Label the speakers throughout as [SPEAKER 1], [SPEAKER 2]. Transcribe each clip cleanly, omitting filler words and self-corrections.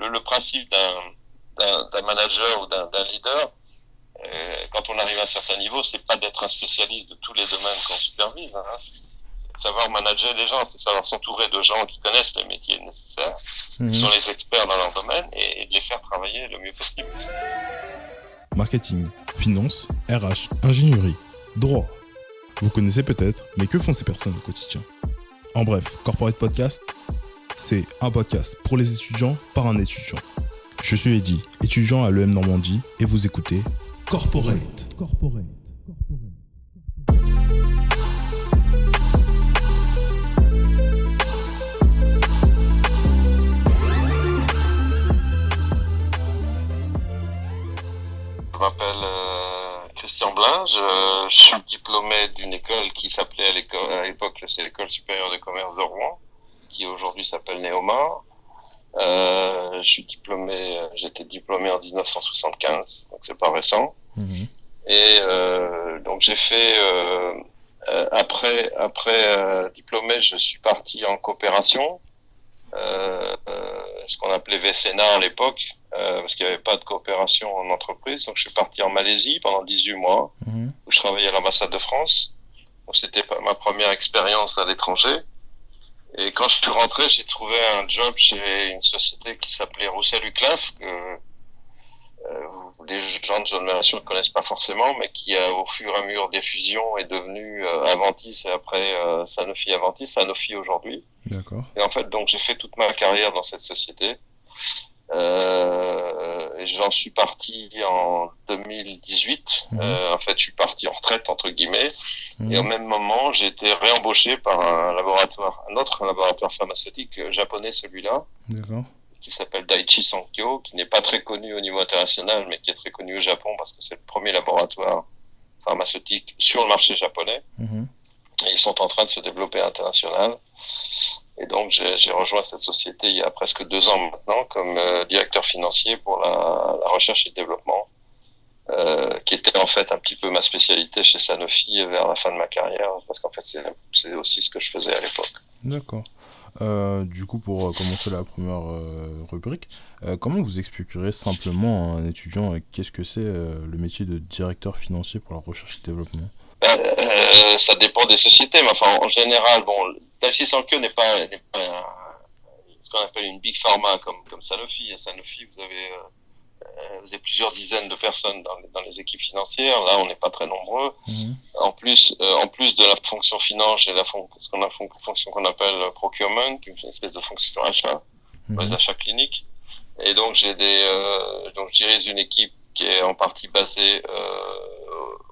[SPEAKER 1] le principe d'un manager ou d'un leader, quand on arrive à un certain niveau, c'est pas d'être un spécialiste de tous les domaines qu'on supervise, hein. C'est de savoir manager les gens, c'est savoir s'entourer de gens qui connaissent les métiers nécessaires, qui
[SPEAKER 2] Mhm.
[SPEAKER 1] sont les experts dans leur domaine, et de les faire travailler le mieux possible.
[SPEAKER 2] Marketing, finance, RH, ingénierie, droit. Vous connaissez peut-être, mais que font ces personnes au quotidien? En bref, Corporate Podcast, c'est un podcast pour les étudiants par un étudiant. Je suis Eddy, étudiant à l'EM Normandie, et vous écoutez Corporate.
[SPEAKER 1] Je m'appelle Christian Blin, je suis diplômé d'une école qui s'appelait à l'époque, c'est l'École supérieure de commerce de Rouen, qui aujourd'hui s'appelle Néomar. J'étais diplômé en 1975, donc c'est pas récent.
[SPEAKER 2] Mhm.
[SPEAKER 1] Et donc j'ai fait après diplômé, je suis parti en coopération, ce qu'on appelait VCNA à l'époque, parce qu'il n'y avait pas de coopération en entreprise. Donc je suis parti en Malaisie pendant 18 mois,
[SPEAKER 2] Mhm.
[SPEAKER 1] où je travaillais à l'ambassade de France. Donc c'était ma première expérience à l'étranger. Et quand je suis rentré, j'ai trouvé un job chez une société qui s'appelait Roussel Uclaf, que les gens de jeune génération ne connaissent pas forcément, mais qui, au fur et à mesure des fusions, est devenu Aventis, et après Sanofi Aventis, Sanofi aujourd'hui.
[SPEAKER 2] D'accord.
[SPEAKER 1] Et en fait, donc j'ai fait toute ma carrière dans cette société. Et j'en suis parti en 2018.
[SPEAKER 2] Mhm.
[SPEAKER 1] En fait, je suis parti en retraite, entre guillemets. Et au
[SPEAKER 2] Mhm.
[SPEAKER 1] même moment, j'ai été réembauché par un autre laboratoire pharmaceutique japonais, celui-là,
[SPEAKER 2] D'accord.
[SPEAKER 1] qui s'appelle Daiichi Sankyo, qui n'est pas très connu au niveau international, mais qui est très connu au Japon parce que c'est le premier laboratoire pharmaceutique sur le marché japonais.
[SPEAKER 2] Mhm.
[SPEAKER 1] Et ils sont en train de se développer à l'international. Et donc, j'ai rejoint cette société il y a presque 2 ans maintenant comme directeur financier pour la recherche et le développement, qui était en fait un petit peu ma spécialité chez Sanofi vers la fin de ma carrière, parce qu'en fait, c'est aussi ce que je faisais à l'époque.
[SPEAKER 2] D'accord. Du coup, pour commencer la première rubrique, comment vous expliquerez simplement à un étudiant qu'est-ce que c'est le métier de directeur financier pour la recherche et développement?
[SPEAKER 1] Ça dépend des sociétés, mais enfin, en général, bon, Daiichi Sankyo n'est pas ce qu'on appelle une big pharma comme Sanofi. À Sanofi, vous avez plusieurs dizaines de personnes dans les équipes financières. Là, on n'est pas très nombreux.
[SPEAKER 2] Mhm.
[SPEAKER 1] En plus de la fonction finance, j'ai fonction qu'on appelle procurement, qui est une espèce de fonction achat, pour les
[SPEAKER 2] Mhm.
[SPEAKER 1] achats cliniques. Et donc, donc je dirige une équipe qui est en partie basée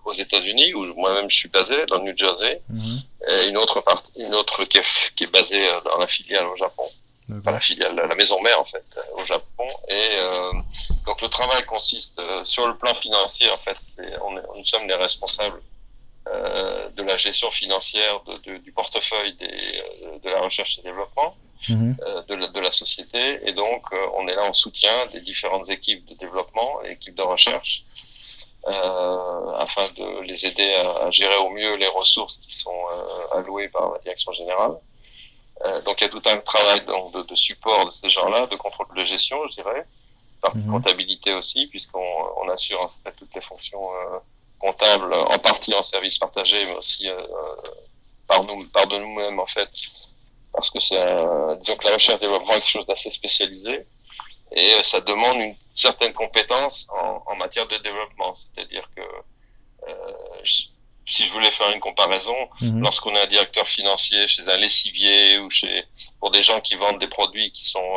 [SPEAKER 1] aux États-Unis, où moi-même je suis basé, dans le New Jersey,
[SPEAKER 2] Mhm.
[SPEAKER 1] et une autre qui est basée dans la filiale au Japon, enfin la
[SPEAKER 2] D'accord.
[SPEAKER 1] filiale, la maison mère en fait, au Japon. Et donc le travail consiste sur le plan financier, en fait, nous sommes les responsables de la gestion financière du portefeuille de la recherche et développement
[SPEAKER 2] Mhm.
[SPEAKER 1] de la société. Et donc, on est là en soutien des différentes équipes de développement et équipes de recherche afin de les aider à gérer au mieux les ressources qui sont allouées par la direction générale. Donc, il y a tout un travail donc, de support de ces gens-là, de contrôle de gestion, je dirais, partie
[SPEAKER 2] Mhm.
[SPEAKER 1] comptabilité aussi, puisqu'on assure en fait toutes les fonctions comptables, en partie en service partagé, mais aussi par de nous-mêmes en fait, parce que disons que la recherche et développement est quelque chose d'assez spécialisé et ça demande une certaine compétence en matière de développement. C'est-à-dire que euh, si je voulais faire une comparaison,
[SPEAKER 2] Mhm.
[SPEAKER 1] lorsqu'on est un directeur financier chez un lessivier ou pour des gens qui vendent des produits qui sont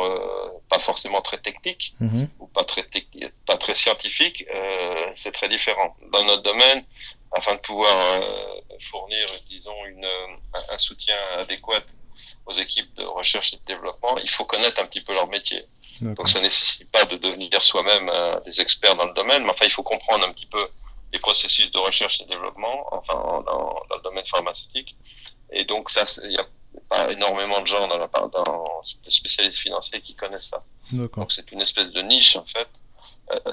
[SPEAKER 1] pas forcément très techniques
[SPEAKER 2] Mhm.
[SPEAKER 1] ou pas très scientifiques, c'est très différent. Dans notre domaine, afin de pouvoir fournir, disons, un soutien adéquat aux équipes de recherche et de développement, il faut connaître un petit peu leur métier. Donc
[SPEAKER 2] D'accord.
[SPEAKER 1] ça nécessite pas de devenir soi-même des experts dans le domaine, mais enfin il faut comprendre un petit peu les processus de recherche et développement, enfin dans le domaine pharmaceutique. Et donc ça, il n'y a pas énormément de gens dans des spécialistes financiers qui connaissent ça.
[SPEAKER 2] D'accord.
[SPEAKER 1] Donc c'est une espèce de niche en fait.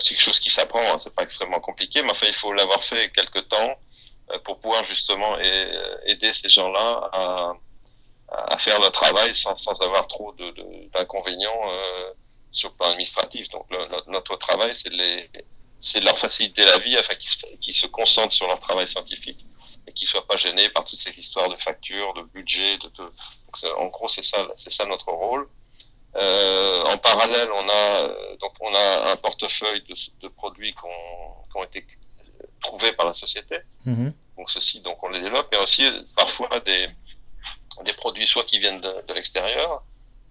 [SPEAKER 1] C'est quelque chose qui s'apprend, hein, c'est pas extrêmement compliqué, mais enfin il faut l'avoir fait quelque temps pour pouvoir justement aider ces gens-là à faire le travail sans avoir trop d'inconvénients sur le plan administratif. Donc notre travail, c'est de leur faciliter la vie afin qu'ils se concentrent sur leur travail scientifique et qu'ils soient pas gênés par toutes ces histoires de factures, de budget, Donc, en gros, c'est ça notre rôle. En parallèle, on a un portefeuille de produits qui ont été trouvés par la société. Donc on les développe, mais aussi parfois des produits soit qui viennent de l'extérieur,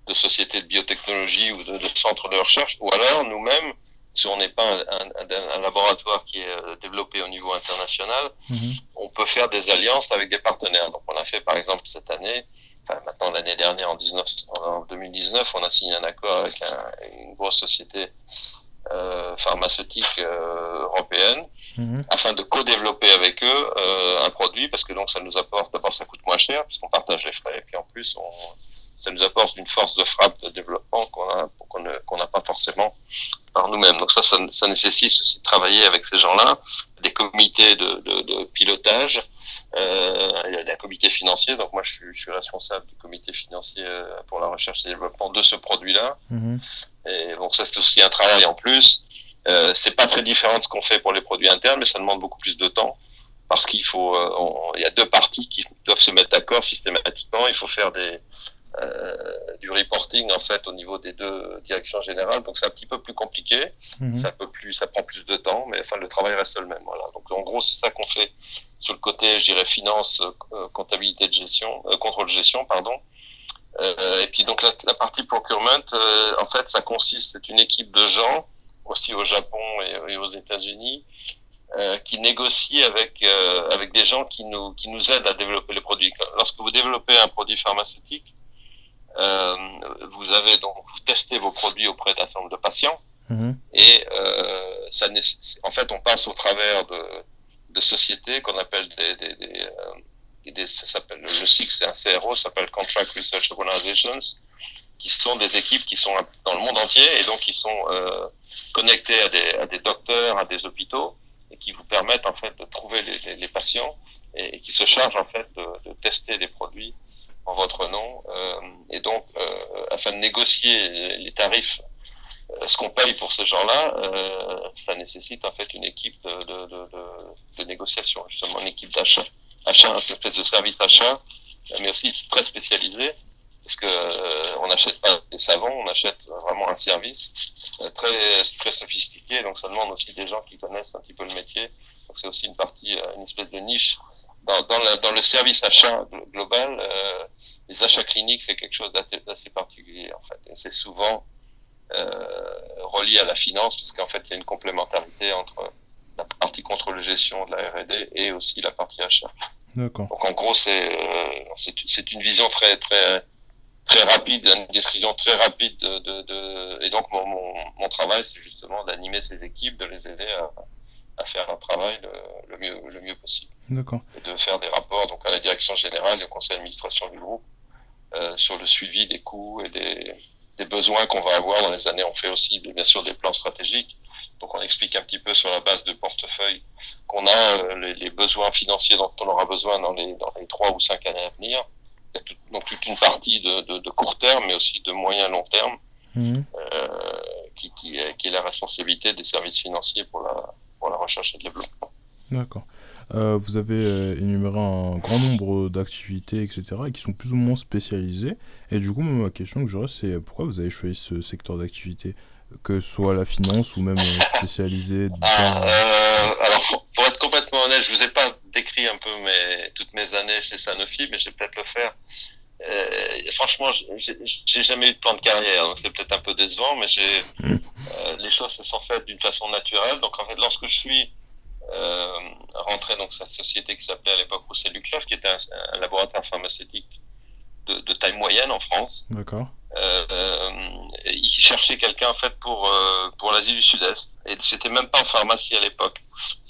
[SPEAKER 1] de sociétés de biotechnologie ou de centres de recherche, ou alors nous-mêmes, si on n'est pas un laboratoire qui est développé au niveau international, on peut faire des alliances avec des partenaires. Donc on a fait par exemple cette année, maintenant l'année dernière en 2019, on a signé un accord avec une grosse société pharmaceutique européenne, afin de co-développer avec eux un produit, parce que donc ça nous apporte, d'abord ça coûte moins cher, puisqu'on partage les frais, et puis en plus ça nous apporte une force de frappe de développement qu'on n'a pas forcément par nous-mêmes. Donc ça nécessite aussi de travailler avec ces gens-là, des comités de pilotage, il y a un comité financier, donc moi je suis responsable du comité financier pour la recherche et développement de ce produit-là. Et donc ça c'est aussi un travail en plus. C'est pas très différent de ce qu'on fait pour les produits internes, mais ça demande beaucoup plus de temps, parce qu'il faut, il y a deux parties qui doivent se mettre d'accord systématiquement. Il faut faire du reporting en fait au niveau des deux directions générales, donc c'est un petit peu plus compliqué, ça prend plus de temps, mais enfin le travail reste le même. Voilà. Donc en gros c'est ça qu'on fait sur le côté, je dirais, finance, comptabilité de gestion, contrôle de gestion, pardon. Et puis donc la partie procurement, en fait ça consiste, c'est une équipe de gens aussi au Japon et aux États-Unis, qui négocient avec des gens qui nous aident à développer les produits. Lorsque vous développez un produit pharmaceutique, vous testez vos produits auprès d'un certain nombre de patients, et en fait on passe au travers de sociétés qu'on appelle ça s'appelle, je sais que c'est un CRO, ça s'appelle Contract Research Organizations, qui sont des équipes qui sont dans le monde entier, et donc qui sont connectés à des docteurs, à des hôpitaux, et qui vous permettent en fait de trouver les patients, et qui se chargent en fait de tester des produits en votre nom, et donc afin de négocier les tarifs, ce qu'on paye pour ces gens-là, ça nécessite en fait une équipe de négociation, justement une équipe d'achat, une espèce de service achat, mais aussi très spécialisé. Parce que on n'achète pas des savons, on achète vraiment un service très très sophistiqué. Donc ça demande aussi des gens qui connaissent un petit peu le métier. Donc c'est aussi une espèce de niche dans le service achat global. Les achats cliniques, c'est quelque chose d'assez particulier en fait. Et c'est souvent relié à la finance, parce qu'en fait il y a une complémentarité entre la partie contrôle de gestion de la R&D et aussi la partie achat.
[SPEAKER 2] D'accord.
[SPEAKER 1] Donc en gros c'est une vision très très très rapide, une description très rapide et donc mon travail, c'est justement d'animer ces équipes, de les aider à faire leur travail le mieux possible.
[SPEAKER 2] D'accord.
[SPEAKER 1] Et de faire des rapports donc à la direction générale et au conseil d'administration du groupe sur le suivi des coûts et des besoins qu'on va avoir dans les années. On fait aussi bien sûr des plans stratégiques. Donc on explique un petit peu sur la base de portefeuille qu'on a les besoins financiers dont on aura besoin dans les 3 ou 5 années à venir. Il y a donc toute une partie de court terme, mais aussi de moyen long terme, qui est la responsabilité des services financiers pour la recherche et le développement.
[SPEAKER 2] D'accord. Vous avez énuméré un grand nombre d'activités, etc., et qui sont plus ou moins spécialisées. Et du coup, ma question que j'aurais, c'est pourquoi vous avez choisi ce secteur d'activité, que ce soit la finance ou même spécialisé dans...
[SPEAKER 1] Alors, pour être complètement honnête, je vous ai pas décrit un peu toutes mes années chez Sanofi, mais je vais peut-être le faire. Franchement, j'ai jamais eu de plan de carrière, donc c'est peut-être un peu décevant, mais les choses se sont faites d'une façon naturelle. Donc en fait, lorsque je suis rentré dans cette société qui s'appelait à l'époque Roussel Luclef, qui était un laboratoire pharmaceutique de taille moyenne en France.
[SPEAKER 2] D'accord.
[SPEAKER 1] Il cherchait quelqu'un en fait pour l'Asie du Sud-Est, et c'était même pas en pharmacie à l'époque.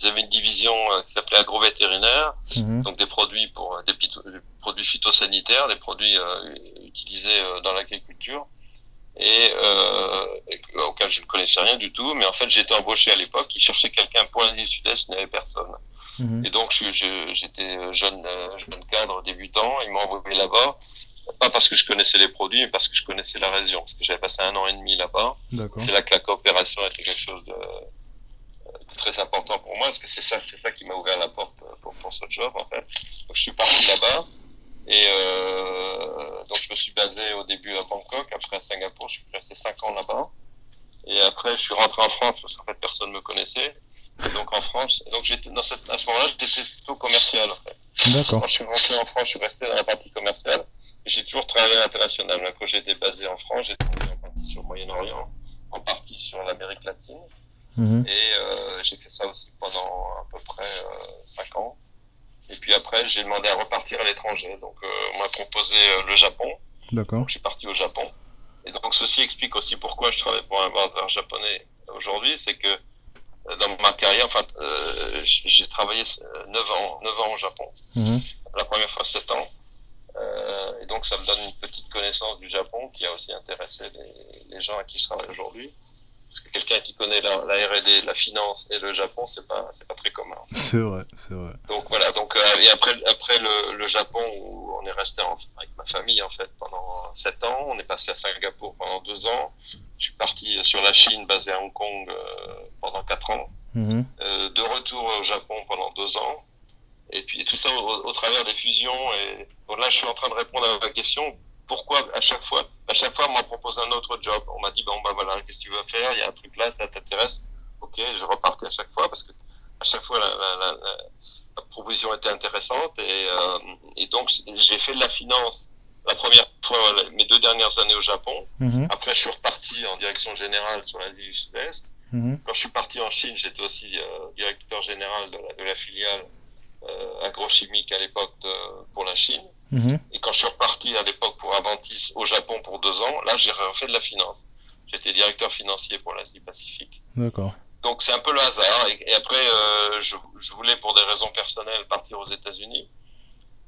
[SPEAKER 1] Ils avaient une division qui s'appelait agrovétérinaire, donc des produits des produits phytosanitaires, des produits utilisés dans l'agriculture, et auquel je ne connaissais rien du tout, mais en fait j'étais embauché à l'époque. Ils cherchaient quelqu'un pour l'Asie du Sud-Est, il n'y avait personne. Et donc j'étais jeune cadre débutant, ils m'ont envoyé là-bas. Pas parce que je connaissais les produits, mais parce que je connaissais la région. Parce que j'avais passé 1 an et demi là-bas.
[SPEAKER 2] D'accord.
[SPEAKER 1] C'est là que la coopération était quelque chose de très important pour moi, parce que c'est ça qui m'a ouvert la porte pour ce job, en fait. Donc, je suis parti là-bas. Et donc, je me suis basé au début à Bangkok, après à Singapour. Je suis resté 5 ans là-bas. Et après, je suis rentré en France, parce qu'en fait, personne ne me connaissait. Et donc, en France, donc j'étais à ce moment-là, j'étais plutôt commercial, en fait.
[SPEAKER 2] D'accord.
[SPEAKER 1] Quand je suis rentré en France, je suis resté dans la partie commerciale. Et j'ai toujours travaillé à l'international. Même quand j'étais basé en France, j'ai travaillé en partie sur le Moyen-Orient, en partie sur l'Amérique latine.
[SPEAKER 2] Mhm.
[SPEAKER 1] Et j'ai fait ça aussi pendant à peu près 5 ans. Et puis après, j'ai demandé à repartir à l'étranger. Donc, on m'a proposé le Japon.
[SPEAKER 2] D'accord.
[SPEAKER 1] Donc, je suis parti au Japon. Et donc, ceci explique aussi pourquoi je travaille pour un vendeur japonais aujourd'hui. C'est que dans ma carrière, enfin, j'ai travaillé 9 ans au Japon.
[SPEAKER 2] Mhm.
[SPEAKER 1] La première fois 7 ans. Et donc, ça me donne une petite connaissance du Japon qui a aussi intéressé les gens à qui je travaille aujourd'hui. Parce que quelqu'un qui connaît la R&D, la finance et le Japon, c'est pas très commun.
[SPEAKER 2] C'est vrai, c'est vrai.
[SPEAKER 1] Donc voilà, donc et après le Japon où on est resté avec ma famille en fait pendant 7 ans, on est passé à Singapour pendant 2 ans. Je suis parti sur la Chine, basé à Hong Kong pendant 4 ans.
[SPEAKER 2] Mhm.
[SPEAKER 1] De retour au Japon pendant 2 ans. Et puis tout ça au travers des fusions. Et bon, là, je suis en train de répondre à la question pourquoi à chaque fois, on m'a proposé un autre job. On m'a dit bon bah voilà, qu'est-ce que tu veux faire? Il y a un truc là, ça t'intéresse? Ok, je repartais à chaque fois parce que à chaque fois la proposition était intéressante et donc j'ai fait de la finance la première fois mes 2 dernières années au Japon.
[SPEAKER 2] Mhm.
[SPEAKER 1] Après, je suis reparti en direction générale sur l'Asie du Sud-Est.
[SPEAKER 2] Mhm.
[SPEAKER 1] Quand je suis parti en Chine, j'étais aussi directeur général de la filiale agrochimique à l'époque pour la Chine.
[SPEAKER 2] Mhm.
[SPEAKER 1] Et quand je suis reparti à l'époque pour Aventis au Japon pour 2 ans, là j'ai refait de la finance. J'étais directeur financier pour l'Asie-Pacifique.
[SPEAKER 2] D'accord.
[SPEAKER 1] Donc c'est un peu le hasard. Et après, je voulais pour des raisons personnelles partir aux États-Unis.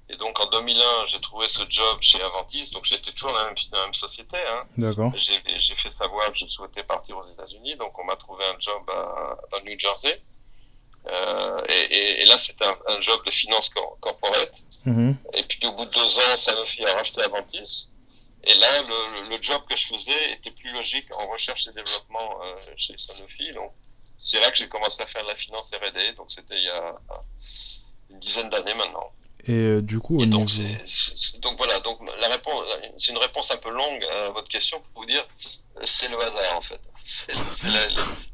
[SPEAKER 1] Et donc en 2001, j'ai trouvé ce job chez Aventis. Donc j'étais toujours dans la même société. Hein.
[SPEAKER 2] D'accord.
[SPEAKER 1] J'ai fait savoir que je souhaitais partir aux États-Unis. Donc on m'a trouvé un job dans le New Jersey. Et là, c'était un job de finance corporate.
[SPEAKER 2] Mhm.
[SPEAKER 1] Et puis au bout de 2 ans, Sanofi a racheté Aventis. Et là, le job que je faisais était plus logique en recherche et développement chez Sanofi. Donc c'est là que j'ai commencé à faire de la finance R&D. Donc c'était il y a une dizaine d'années maintenant.
[SPEAKER 2] Et du coup, au
[SPEAKER 1] Et donc,
[SPEAKER 2] niveau...
[SPEAKER 1] donc voilà, donc la réponse, c'est une réponse un peu longue à votre question pour vous dire, c'est le hasard en fait. C'est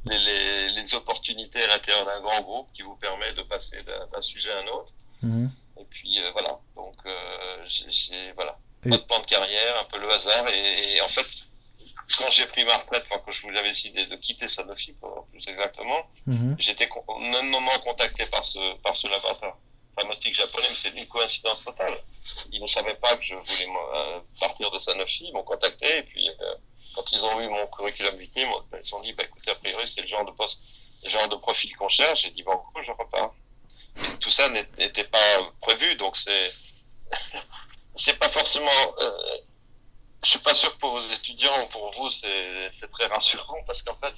[SPEAKER 1] les opportunités à l'intérieur d'un grand groupe qui vous permet de passer d'un sujet à un autre.
[SPEAKER 2] Mhm.
[SPEAKER 1] Et puis voilà, donc j'ai voilà,
[SPEAKER 2] Et-
[SPEAKER 1] pas de plan de carrière, un peu le hasard. Et en fait, quand j'ai pris ma retraite, quand je vous avais décidé de quitter Sanofi, plus exactement,
[SPEAKER 2] Mhm.
[SPEAKER 1] j'étais au même moment contacté par ce laboratoire pharmaceutique japonais, mais c'est une coïncidence totale. Ils ne savaient pas que je voulais partir de Sanofi, ils m'ont contacté, et puis quand ils ont vu mon curriculum vitae, ils se sont dit, bah, écoutez, a priori, c'est le genre de poste, le genre de profil qu'on cherche. J'ai dit, bon, je repars. Et tout ça n'était pas prévu, donc c'est pas forcément, je suis pas sûr que pour vos étudiants ou pour vous, c'est très rassurant, parce qu'en fait,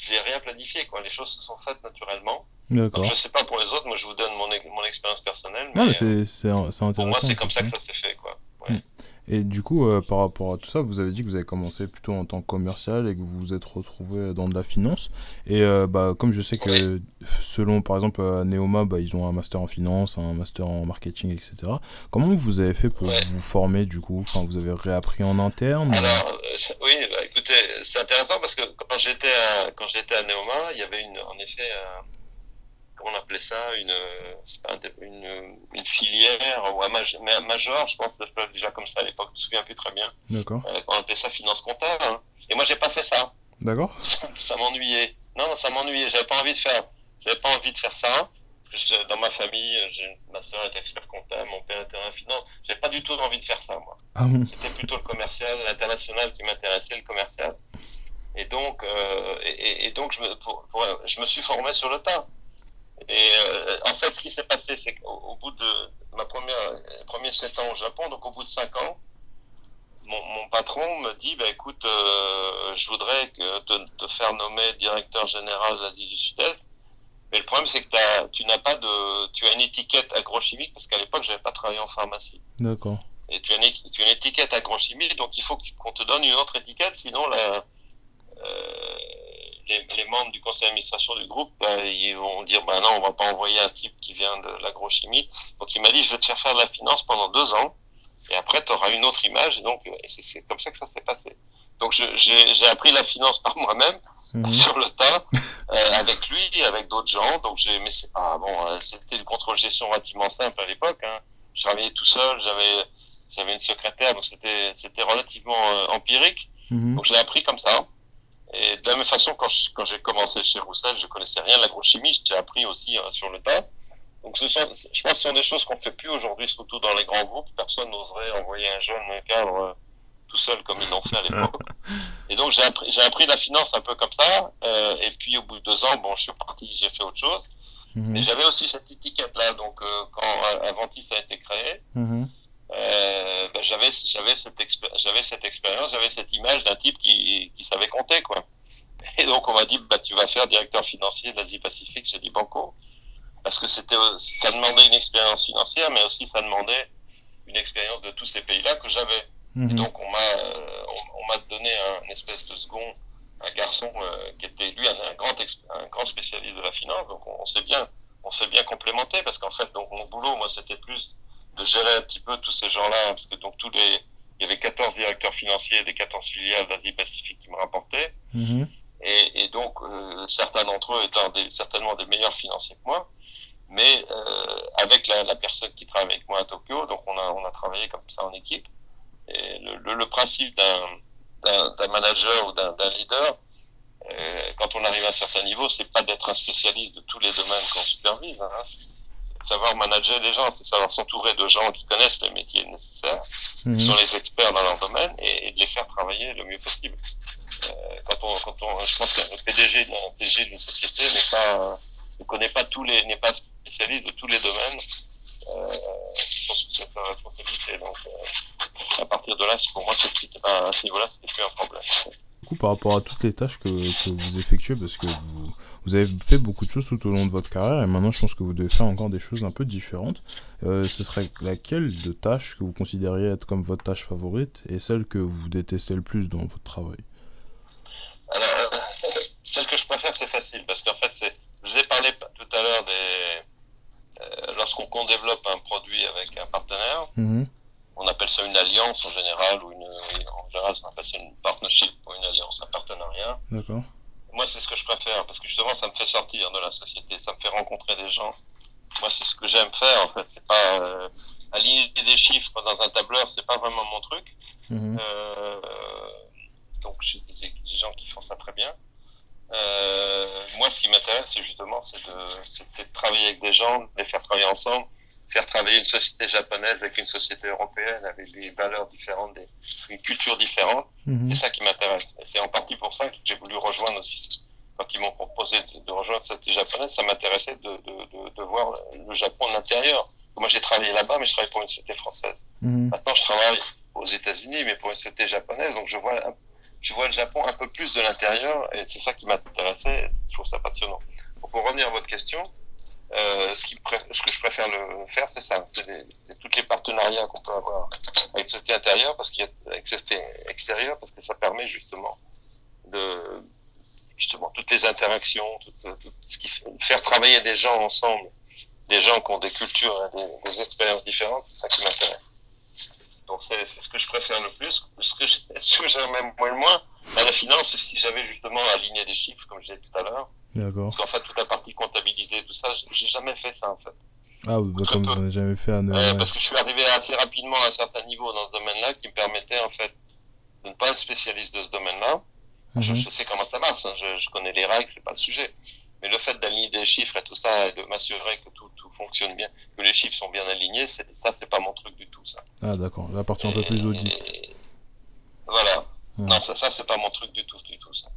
[SPEAKER 1] j'ai rien planifié, quoi. Les choses se sont faites naturellement. Donc
[SPEAKER 2] D'accord.
[SPEAKER 1] je sais pas pour les autres, moi je vous donne mon expérience personnelle,
[SPEAKER 2] Non, mais
[SPEAKER 1] mais
[SPEAKER 2] c'est intéressant.
[SPEAKER 1] pour moi c'est comme ça que
[SPEAKER 2] effectivement.
[SPEAKER 1] ça s'est fait, quoi.
[SPEAKER 2] Mm.
[SPEAKER 1] Ouais.
[SPEAKER 2] Et du coup, par rapport à tout ça, vous avez dit que vous avez commencé plutôt en tant que commercial et que vous vous êtes retrouvé dans de la finance. Et bah, comme je sais
[SPEAKER 1] Oui.
[SPEAKER 2] que selon, par exemple, à Neoma, bah, ils ont un master en finance, un master en marketing, etc. Comment vous avez fait pour
[SPEAKER 1] Ouais.
[SPEAKER 2] vous former du coup? Enfin, vous avez réappris en interne?
[SPEAKER 1] Alors oui, bah, écoutez, c'est intéressant parce que quand j'étais à Neoma, il y avait en effet comment on appelait ça, c'est pas une filière ou un major, je pense que ça s'appelait déjà comme ça à l'époque, je me souviens plus très bien.
[SPEAKER 2] D'accord.
[SPEAKER 1] On appelait ça finance comptable. Hein. Et moi j'ai pas fait ça.
[SPEAKER 2] D'accord?
[SPEAKER 1] Ça m'ennuyait. Non, ça m'ennuyait. J'avais pas envie de faire ça. Dans ma famille, ma soeur était expert comptable, mon père était en finance. J'avais pas du tout envie de faire ça, moi.
[SPEAKER 2] Ah bon?
[SPEAKER 1] C'était plutôt le commercial, l'international qui m'intéressait, le commercial. Et donc, je me suis formé sur le tas. Et en fait, ce qui s'est passé, c'est qu'au bout de ma premiers 7 ans au Japon, donc au bout de 5 ans, mon patron me dit, bah, écoute, je voudrais te faire nommer directeur général de l'Asie du Sud-Est. Mais le problème, c'est que tu as une étiquette agrochimique, parce qu'à l'époque, j'avais pas travaillé en pharmacie.
[SPEAKER 2] D'accord.
[SPEAKER 1] et tu as une étiquette agrochimie, donc il faut qu'on te donne une autre étiquette, sinon les membres du conseil d'administration du groupe, ils vont dire non, on va pas envoyer un type qui vient de l'agrochimie. Donc il m'a dit, je vais te faire faire de la finance pendant 2 ans, et après tu auras une autre image. Et donc c'est comme ça que ça s'est passé. Donc j'ai appris la finance par moi-même, sur le tas, avec lui, avec d'autres gens. Donc mais c'est pas bon. C'était le contrôle gestion relativement simple à l'époque. Hein. Je travaillais tout seul, j'avais une secrétaire, donc c'était relativement empirique. Donc j'ai appris comme ça. Et de la même façon, quand j'ai commencé chez Roussel, je connaissais rien de l'agrochimie, j'ai appris aussi sur le tas. Donc je pense que ce sont des choses qu'on fait plus aujourd'hui, surtout dans les grands groupes. Personne n'oserait envoyer un jeune cadre tout seul comme ils l'ont fait à l'époque. Et donc j'ai appris la finance un peu comme ça. Et puis au bout de 2 ans, bon, je suis parti, j'ai fait autre chose. Mais j'avais aussi cette étiquette-là. Donc quand Aventis a été créé, j'avais cette expérience, j'avais cette image d'un type qui savait compter, quoi. Et donc on m'a dit, tu vas faire directeur financier de l'Asie-Pacifique. J'ai dit banco, parce que ça demandait une expérience financière, mais aussi ça demandait une expérience de tous ces pays-là que j'avais. Et donc on m'a donné un espèce de second, un garçon qui était lui un grand spécialiste de la finance. Donc on s'est bien complémenté, parce qu'en fait donc mon boulot, moi, c'était plus de gérer un petit peu tous ces gens-là, parce que donc il y avait 14 directeurs financiers des 14 filiales d'Asie-Pacifique qui me rapportaient. Et donc certains d'entre eux étant certainement des meilleurs financiers que moi, mais avec la personne qui travaille avec moi à Tokyo, donc on a travaillé comme ça en équipe. Et le principe d'un manager ou d'un leader, quand on arrive à un certain niveau, c'est pas d'être un spécialiste de tous les domaines qu'on supervise, hein. C'est savoir manager les gens, c'est savoir s'entourer de gens qui connaissent les métiers nécessaires, qui sont les experts dans leur domaine, et de les faire travailler le mieux possible. Je pense qu'un PDG d'une société n'est pas spécialiste de tous les domaines qui sont sous cette responsabilité. Donc, à partir de là, pour moi, à ce niveau-là, c'était plus un problème.
[SPEAKER 2] Du coup, par rapport à toutes les tâches que vous effectuez, parce que vous avez fait beaucoup de choses tout au long de votre carrière, et maintenant je pense que vous devez faire encore des choses un peu différentes. Ce serait laquelle de tâches que vous considériez être comme votre tâche favorite, et celle que vous détestez le plus dans votre travail?
[SPEAKER 1] Alors, celle que je préfère, c'est facile, parce qu'en fait, je vous ai parlé tout à l'heure lorsqu'on développe un produit avec un partenaire, on appelle ça une alliance en général, en général, on appelle ça une partnership ou une alliance, un partenariat.
[SPEAKER 2] D'accord.
[SPEAKER 1] Moi, c'est ce que je préfère, parce que justement, ça me fait sortir de la société, ça me fait rencontrer des gens. Moi, c'est ce que j'aime faire, en fait. C'est pas aligner des chiffres dans un tableur, c'est pas vraiment mon truc. Donc, j'ai des gens qui font ça très bien. Moi, ce qui m'intéresse, c'est justement, c'est de travailler avec des gens, de les faire travailler ensemble, faire travailler une société japonaise avec une société européenne, avec des valeurs différentes, une culture différente. C'est ça qui m'intéresse. Et c'est en partie pour ça que j'ai voulu rejoindre aussi. Quand ils m'ont proposé de rejoindre cette société japonaise, ça m'intéressait de voir le Japon de l'intérieur. Moi, j'ai travaillé là-bas, mais je travaille pour une société française. Maintenant, je travaille aux États-Unis, mais pour une société japonaise, donc je vois le Japon un peu plus de l'intérieur, et c'est ça qui m'intéressait. Je trouve ça passionnant. Donc, pour revenir à votre question, ce que je préfère faire, c'est ça. C'est tous les partenariats qu'on peut avoir avec société intérieure, avec société extérieure, parce que ça permet justement toutes les interactions, tout ce qui fait faire travailler des gens ensemble, des gens qui ont des cultures et des expériences différentes, c'est ça qui m'intéresse. Donc c'est ce que je préfère le plus. Ce que j'aime même moins à la finance, c'est si j'avais justement aligné des chiffres, comme je disais tout à l'heure.
[SPEAKER 2] D'accord.
[SPEAKER 1] Parce qu'en fait, toute la partie comptabilité, tout ça, j'ai jamais fait ça, en fait.
[SPEAKER 2] Ah oui, comme vous n'avez jamais fait
[SPEAKER 1] parce que je suis arrivé assez rapidement à un certain niveau dans ce domaine-là, qui me permettait, en fait, de ne pas être spécialiste de ce domaine-là. Je sais comment ça marche, hein, je connais les règles, c'est pas le sujet. Mais le fait d'aligner des chiffres et tout ça, et de m'assurer que tout fonctionne bien, que les chiffres sont bien alignés, c'est pas mon truc du tout, ça.
[SPEAKER 2] Ah d'accord, la partie un peu plus audit.
[SPEAKER 1] Voilà. Non, ça c'est pas mon truc du tout, ça.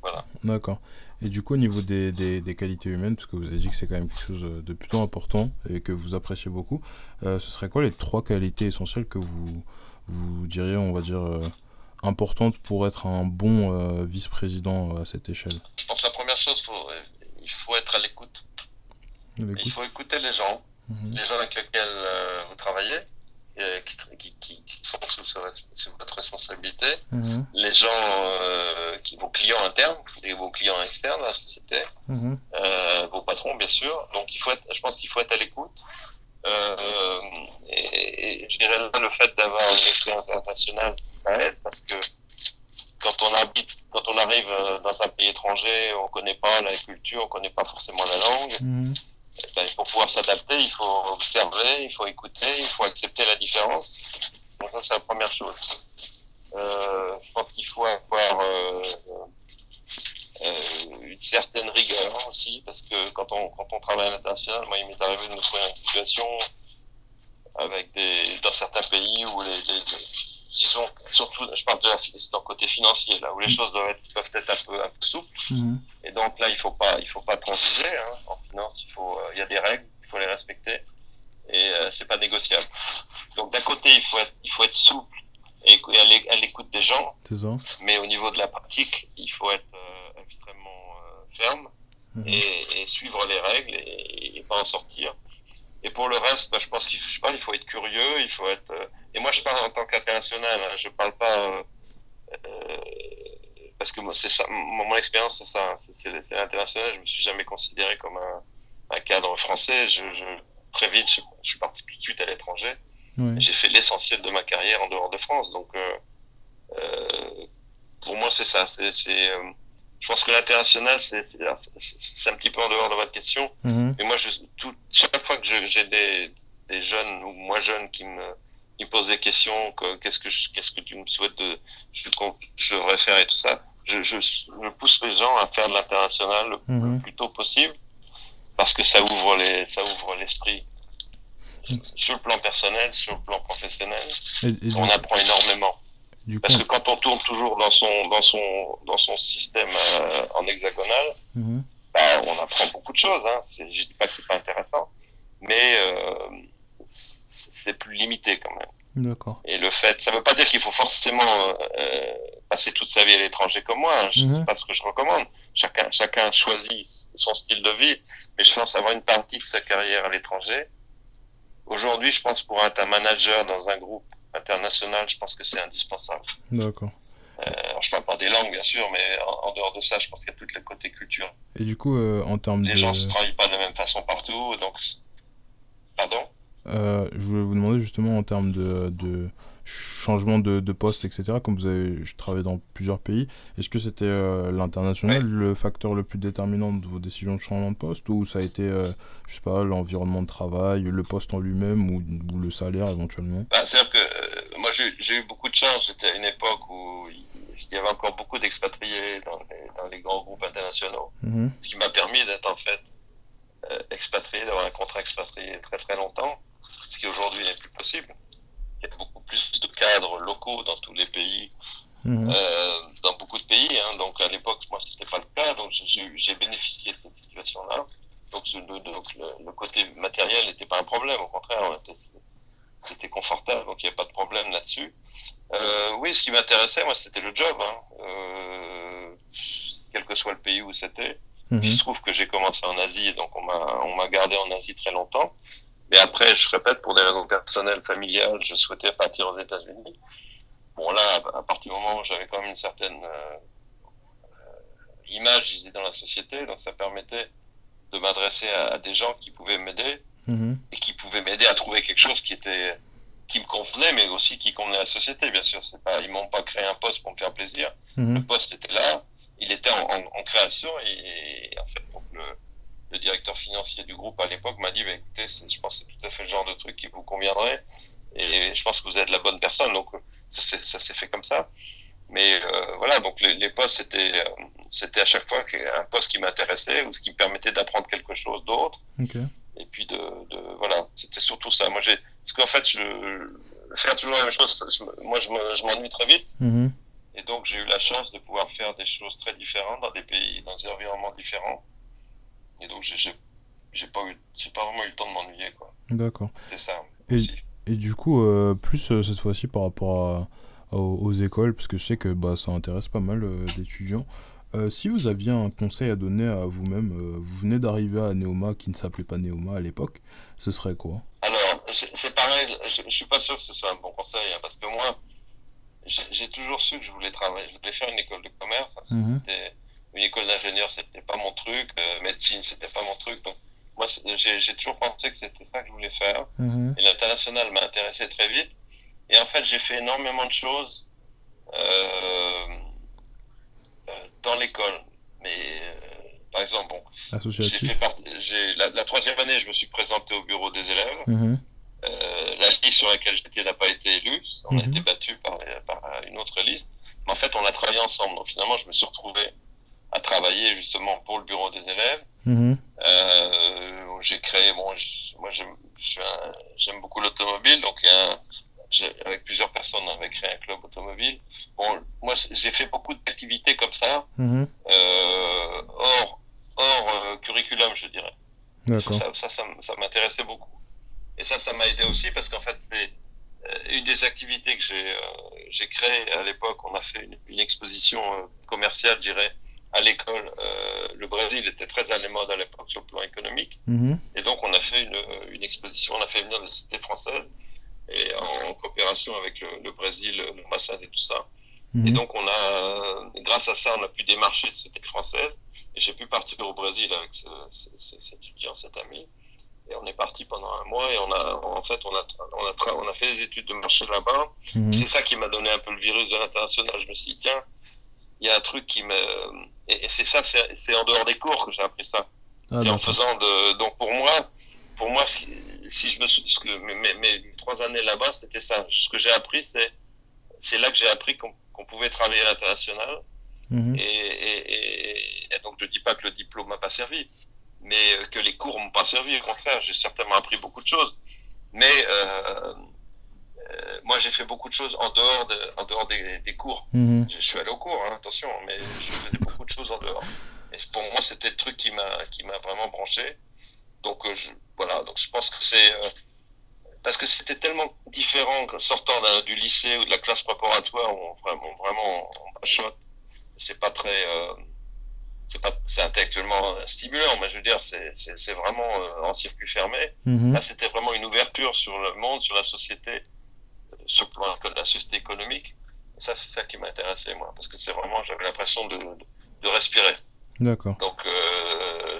[SPEAKER 1] Voilà.
[SPEAKER 2] D'accord. Et du coup, au niveau des qualités humaines, parce que vous avez dit que c'est quand même quelque chose de plutôt important et que vous appréciez beaucoup, ce serait quoi les 3 qualités essentielles que vous diriez, on va dire, importantes pour être un bon vice-président à cette échelle?
[SPEAKER 1] Je pense que la première chose, il faut être à l'écoute. Il faut écouter les gens avec lesquels vous travaillez. qui sont sous votre responsabilité,
[SPEAKER 3] Mhm.
[SPEAKER 1] les gens, vos clients internes et vos clients externes à la société,
[SPEAKER 3] Mhm.
[SPEAKER 1] vos patrons bien sûr. Donc je pense qu'il faut être à l'écoute. Et je dirais là, le fait d'avoir une expérience internationale, ça aide parce que quand on arrive dans un pays étranger, on connaît pas la culture, on connaît pas forcément la langue.
[SPEAKER 3] Mhm.
[SPEAKER 1] Ben, pour pouvoir s'adapter, il faut observer, il faut écouter, il faut accepter la différence. Donc ça, c'est la première chose. Je pense qu'il faut avoir une certaine rigueur aussi, parce que quand on travaille à l'international, moi, il m'est arrivé de me trouver dans une situation dans certains pays où disons, surtout, je parle d'un côté financier, là, où les choses peuvent être un peu souples.
[SPEAKER 3] Mhm.
[SPEAKER 1] Et donc là, il faut pas transiger, hein. En finance, il y a des règles, il faut les respecter. Et c'est pas négociable. Donc d'un côté, il faut être souple et à l'écoute des gens,
[SPEAKER 3] C'est ça.
[SPEAKER 1] mais au niveau de la pratique, il faut être extrêmement ferme
[SPEAKER 3] Mhm.
[SPEAKER 1] et suivre les règles et pas en sortir. Et pour le reste, je pense qu'il faut être curieux, il faut être. Et moi, je parle en tant qu'international, hein, je parle pas euh, parce que moi, c'est ça, mon expérience, c'est ça, c'est l'international. Je me suis jamais considéré comme un cadre français. Très vite, je suis parti tout de suite à l'étranger.
[SPEAKER 3] Ouais.
[SPEAKER 1] J'ai fait l'essentiel de ma carrière en dehors de France. Donc, pour moi, c'est ça. Je pense que l'international, c'est un petit peu en dehors de votre question.
[SPEAKER 3] Mhm.
[SPEAKER 1] Mais moi, chaque fois que j'ai des jeunes ou moins jeunes qui me posent des questions, qu'est-ce que tu me souhaites je devrais faire et tout ça, je pousse les gens à faire de l'international le
[SPEAKER 3] Mhm.
[SPEAKER 1] plus tôt possible parce que ça ouvre l'esprit sur le plan personnel, sur le plan professionnel.
[SPEAKER 3] Et
[SPEAKER 1] On apprend énormément.
[SPEAKER 3] du
[SPEAKER 1] Parce
[SPEAKER 3] coup,
[SPEAKER 1] que quand on tourne toujours dans son système en hexagonal,
[SPEAKER 3] mhm.
[SPEAKER 1] bah, on apprend beaucoup de choses. Hein. Je dis pas que c'est pas intéressant, mais c'est plus limité quand même.
[SPEAKER 3] D'accord.
[SPEAKER 1] Et ça veut pas dire qu'il faut forcément passer toute sa vie à l'étranger comme moi. Hein. C'est
[SPEAKER 3] Mhm.
[SPEAKER 1] pas ce que je recommande. Chacun choisit son style de vie, mais je pense avoir une partie de sa carrière à l'étranger. Aujourd'hui, je pense pour être un manager dans un groupe international, je pense que c'est indispensable.
[SPEAKER 3] D'accord.
[SPEAKER 1] Alors, je parle pas des langues, bien sûr, mais en dehors de ça, je pense qu'il y a tout le côté culture.
[SPEAKER 3] Et du coup, en termes
[SPEAKER 1] Les gens ne
[SPEAKER 3] de...
[SPEAKER 1] travaillent pas de la même façon partout, donc... Pardon?
[SPEAKER 3] Je voulais vous demander justement en termes de changement de poste, etc. Comme je travaille dans plusieurs pays, est-ce que c'était l'international
[SPEAKER 1] Oui.
[SPEAKER 3] le facteur le plus déterminant de vos décisions de changement de poste ou ça a été, je sais pas, l'environnement de travail, le poste en lui-même ou le salaire éventuellement?
[SPEAKER 1] Bah, c'est-à-dire que moi, j'ai eu beaucoup de chance. J'étais à une époque où il y avait encore beaucoup d'expatriés dans les grands groupes internationaux,
[SPEAKER 3] Mhm.
[SPEAKER 1] ce qui m'a permis d'être en fait expatrié, d'avoir un contrat expatrié très très longtemps, ce qui aujourd'hui n'est plus possible. Il y a beaucoup plus de cadres locaux dans tous les pays,
[SPEAKER 3] Mhm.
[SPEAKER 1] dans beaucoup de pays. Hein. Donc à l'époque, moi, c'était pas le cas. Donc j'ai bénéficié de cette situation-là. Donc, le côté matériel n'était pas un problème. Au contraire, c'était confortable. Donc il n'y a pas de problème là-dessus. Oui, ce qui m'intéressait, moi, c'était le job. Hein. Quel que soit le pays où c'était. Il
[SPEAKER 3] Mhm.
[SPEAKER 1] se trouve que j'ai commencé en Asie, donc on m'a gardé en Asie très longtemps. Mais après, je répète, pour des raisons personnelles, familiales, je souhaitais partir aux États-Unis. Bon, là, à partir du moment où j'avais quand même une certaine image, je disais, dans la société, donc ça permettait de m'adresser à des gens qui pouvaient m'aider
[SPEAKER 3] Mhm.
[SPEAKER 1] et qui pouvaient m'aider à trouver quelque chose qui me convenait, mais aussi qui convenait à la société, bien sûr. Ils m'ont pas créé un poste pour me faire plaisir. Le
[SPEAKER 3] Mhm.
[SPEAKER 1] poste était là, il était en création et en fait, donc le directeur financier du groupe à l'époque m'a dit, bah, écoutez, je pense que c'est tout à fait le genre de truc qui vous conviendrait et je pense que vous êtes la bonne personne. Donc ça s'est fait comme ça. Mais voilà, donc les postes, c'était à chaque fois un poste qui m'intéressait ou ce qui me permettait d'apprendre quelque chose d'autre.
[SPEAKER 3] Ok.
[SPEAKER 1] Et puis voilà, c'était surtout ça. Parce qu'en fait, faire toujours la même chose, je m'ennuie très vite.
[SPEAKER 3] Mhm.
[SPEAKER 1] Et donc, j'ai eu la chance de pouvoir faire des choses très différentes dans des pays, dans des environnements différents. Et donc, j'ai pas vraiment eu le temps de m'ennuyer, quoi.
[SPEAKER 3] D'accord.
[SPEAKER 1] C'était ça
[SPEAKER 3] Et,
[SPEAKER 1] aussi.
[SPEAKER 3] et du coup, plus cette fois-ci par rapport aux écoles, parce que je sais que bah, ça intéresse pas mal d'étudiants. Si vous aviez un conseil à donner à vous-même, vous venez d'arriver à Neoma qui ne s'appelait pas Neoma à l'époque, ce serait quoi?
[SPEAKER 1] Alors, c'est pareil, je suis pas sûr que ce soit un bon conseil, hein, parce que moi, j'ai toujours su que je voulais travailler. Je voulais faire une école de commerce.
[SPEAKER 3] Mhm.
[SPEAKER 1] Une école d'ingénieur, c'était pas mon truc. Médecine, c'était pas mon truc. Donc, moi, j'ai toujours pensé que c'était ça que je voulais faire.
[SPEAKER 3] Mhm.
[SPEAKER 1] Et l'international m'a intéressé très vite. Et en fait, j'ai fait énormément de choses euh, dans l'école. Mais, par exemple, bon,
[SPEAKER 3] Associatif.
[SPEAKER 1] la troisième année, je me suis présenté au bureau des élèves.
[SPEAKER 3] Mhm.
[SPEAKER 1] La liste sur laquelle j'étais n'a pas été élue. On a été
[SPEAKER 3] Mhm.
[SPEAKER 1] battu par une autre liste. Mais en fait, on a travaillé ensemble. Donc finalement, je me suis retrouvé à travailler justement pour le bureau des élèves.
[SPEAKER 3] Mhm.
[SPEAKER 1] J'ai créé, moi j'aime beaucoup l'automobile, donc avec plusieurs personnes on avait créé un club automobile. Bon, moi j'ai fait beaucoup d'activités comme ça,
[SPEAKER 3] Mhm.
[SPEAKER 1] hors curriculum, je dirais.
[SPEAKER 3] D'accord.
[SPEAKER 1] Ça m'intéressait beaucoup. Et ça m'a aidé aussi parce qu'en fait c'est une des activités que j'ai créées à l'époque. On a fait une exposition commerciale, je dirais, à l'école. Le Brésil était très à la mode à l'époque sur le plan économique.
[SPEAKER 3] Mhm.
[SPEAKER 1] Et donc, on a fait une exposition, on a fait venir des sociétés françaises et en coopération avec le Brésil, l'ambassade et tout ça. Et
[SPEAKER 3] Mhm.
[SPEAKER 1] donc, grâce à ça, on a pu démarcher des sociétés françaises. Et j'ai pu partir au Brésil avec cet étudiant, cet ami. Et on est parti pendant un mois et on a fait des études de marché là-bas.
[SPEAKER 3] Mhm.
[SPEAKER 1] C'est ça qui m'a donné un peu le virus de l'international. Je me suis dit, tiens, il y a un truc qui me... Et c'est ça, c'est en dehors des cours que j'ai appris ça.
[SPEAKER 3] Ah,
[SPEAKER 1] C'est en
[SPEAKER 3] d'accord.
[SPEAKER 1] faisant de... Donc pour moi si je me suis... mes 3 années là-bas, c'était ça. Ce que j'ai appris, c'est là que j'ai appris qu'on pouvait travailler à l'international.
[SPEAKER 3] Mhm.
[SPEAKER 1] Et donc je dis pas que le diplôme m'a pas servi, mais que les cours m'ont pas servi. Au contraire, j'ai certainement appris beaucoup de choses. Mais moi, j'ai fait beaucoup de choses en dehors des cours.
[SPEAKER 3] Mhm.
[SPEAKER 1] Je suis allé au cours, hein, attention, mais je faisais beaucoup de choses en dehors. Et pour moi, c'était le truc qui m'a vraiment branché. Donc voilà, donc je pense que c'est parce que c'était tellement différent que sortant du lycée ou de la classe préparatoire où vraiment on bachote. C'est pas très c'est intellectuellement stimulant, mais je veux dire, c'est vraiment en circuit fermé.
[SPEAKER 3] Mhm.
[SPEAKER 1] Là, c'était vraiment une ouverture sur le monde, sur la société, sur le plan de la société économique. Et ça, c'est ça qui m'intéressait, moi, parce que c'est vraiment, j'avais l'impression de respirer.
[SPEAKER 3] D'accord.
[SPEAKER 1] Donc,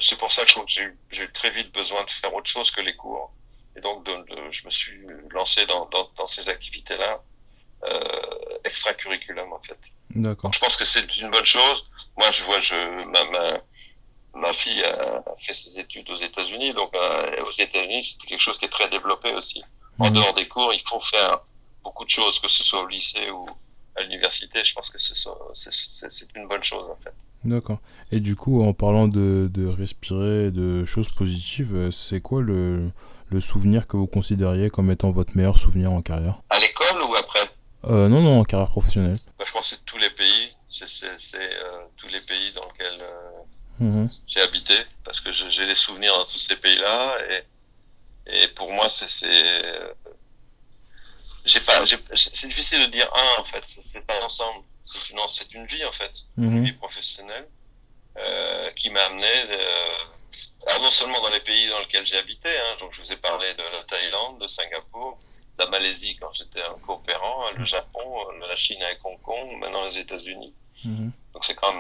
[SPEAKER 1] c'est pour ça que je trouve que j'ai eu très vite besoin de faire autre chose que les cours. Et donc, je me suis lancé dans ces activités-là, extracurriculum, en fait. Donc,
[SPEAKER 3] D'accord.
[SPEAKER 1] je pense que c'est une bonne chose. Moi, je vois, ma fille a fait ses études aux États-Unis, donc aux États-Unis, c'est quelque chose qui est très développé aussi. En
[SPEAKER 3] Mhm.
[SPEAKER 1] dehors des cours, il faut faire beaucoup de choses, que ce soit au lycée ou à l'université. Je pense que c'est une bonne chose en fait.
[SPEAKER 3] D'accord. Et du coup, en parlant de respirer, de choses positives, c'est quoi le souvenir que vous considériez comme étant votre meilleur souvenir en carrière?
[SPEAKER 1] À l'école ou après?
[SPEAKER 3] Non, non, en carrière professionnelle.
[SPEAKER 1] Bah, je pense que c'est tous les pays. Tous les pays dans lesquels
[SPEAKER 3] Mhm.
[SPEAKER 1] j'ai habité, parce que j'ai des souvenirs dans tous ces pays-là. Et pour moi, c'est difficile de dire un en fait. C'est un ensemble. C'est une vie en fait, une
[SPEAKER 3] Mhm.
[SPEAKER 1] vie professionnelle qui m'a amené, alors non seulement dans les pays dans lesquels j'ai habité, hein, donc je vous ai parlé de la Thaïlande, de Singapour, de la Malaisie quand j'étais un coopérant, le Japon, la Chine avec Hong Kong, maintenant les États-Unis.
[SPEAKER 3] Mhm.
[SPEAKER 1] Donc c'est quand